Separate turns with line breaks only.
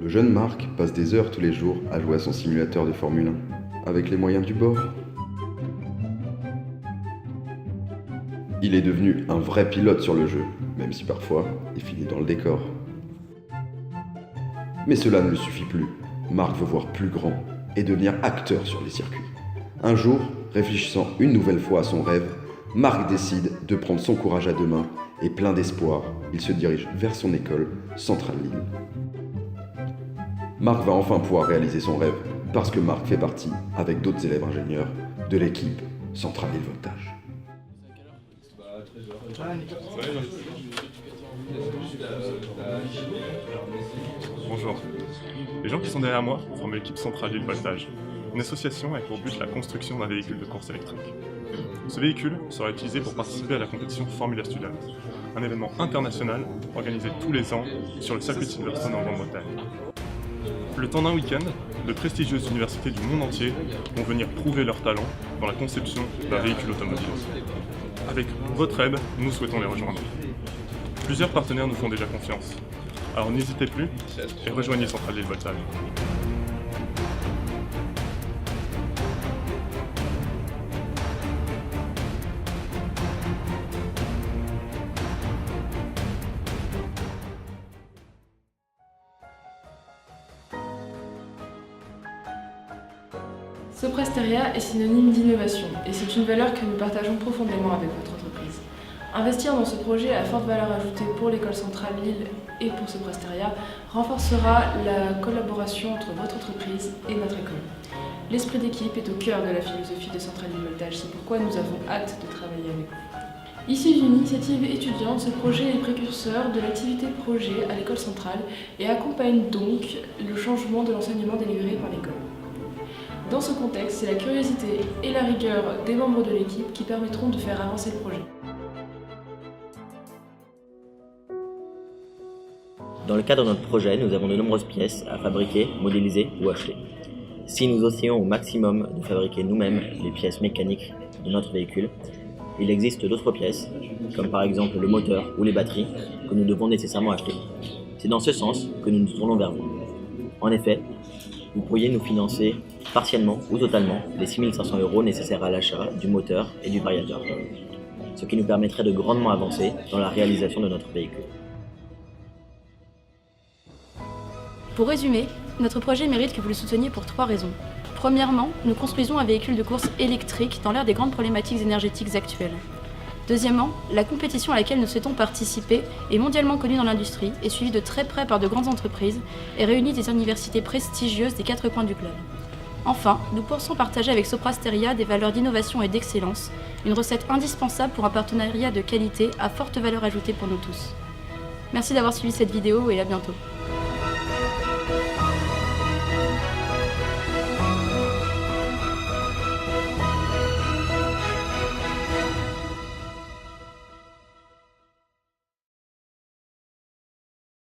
Le jeune Marc passe des heures tous les jours à jouer à son simulateur de Formule 1, avec les moyens du bord. Il est devenu un vrai pilote sur le jeu, même si parfois il finit dans le décor. Mais cela ne lui suffit plus. Marc veut voir plus grand et devenir acteur sur les circuits. Un jour, réfléchissant une nouvelle fois à son rêve, Marc décide de prendre son courage à deux mains et plein d'espoir, il se dirige vers son école, Centrale Lille. Marc va enfin pouvoir réaliser son rêve parce que Marc fait partie, avec d'autres élèves ingénieurs, de l'équipe Centrale Lille Voltage.
Bonjour. Les gens qui sont derrière moi forment l'équipe Centrale Lille Voltage, une association avec pour but la construction d'un véhicule de course électrique. Ce véhicule sera utilisé pour participer à la compétition Formula Student, un événement international organisé tous les ans sur le circuit de Silverstone en Grande-Bretagne. Le temps d'un week-end, de prestigieuses universités du monde entier vont venir prouver leur talent dans la conception d'un véhicule automobile. Avec votre aide, nous souhaitons les rejoindre. Plusieurs partenaires nous font déjà confiance. Alors n'hésitez plus et rejoignez Centrale Lille Voltage.
Soprasteria est synonyme d'innovation et c'est une valeur que nous partageons profondément avec votre entreprise. Investir dans ce projet à forte valeur ajoutée pour l'école centrale Lille et pour Soprasteria renforcera la collaboration entre votre entreprise et notre école. L'esprit d'équipe est au cœur de la philosophie de Centrale Lille Voltage, c'est pourquoi nous avons hâte de travailler avec vous. Issu d'une initiative étudiante, ce projet est précurseur de l'activité projet à l'école centrale et accompagne donc le changement de l'enseignement délivré par l'école. Dans ce contexte, c'est la curiosité et la rigueur des membres de l'équipe qui permettront de faire avancer le projet.
Dans le cadre de notre projet, nous avons de nombreuses pièces à fabriquer, modéliser ou acheter. Si nous essayons au maximum de fabriquer nous-mêmes les pièces mécaniques de notre véhicule, il existe d'autres pièces, comme par exemple le moteur ou les batteries, que nous devons nécessairement acheter. C'est dans ce sens que nous nous tournons vers vous. En effet, vous pourriez nous financer partiellement ou totalement les 6 500 € nécessaires à l'achat du moteur et du variateur, ce qui nous permettrait de grandement avancer dans la réalisation de notre véhicule.
Pour résumer, notre projet mérite que vous le souteniez pour 3 raisons. Premièrement, nous construisons un véhicule de course électrique dans l'ère des grandes problématiques énergétiques actuelles. Deuxièmement, la compétition à laquelle nous souhaitons participer est mondialement connue dans l'industrie et suivie de très près par de grandes entreprises et réunit des universités prestigieuses des 4 coins du globe. Enfin, nous pensons partager avec Soprasteria des valeurs d'innovation et d'excellence, une recette indispensable pour un partenariat de qualité à forte valeur ajoutée pour nous tous. Merci d'avoir suivi cette vidéo et à bientôt.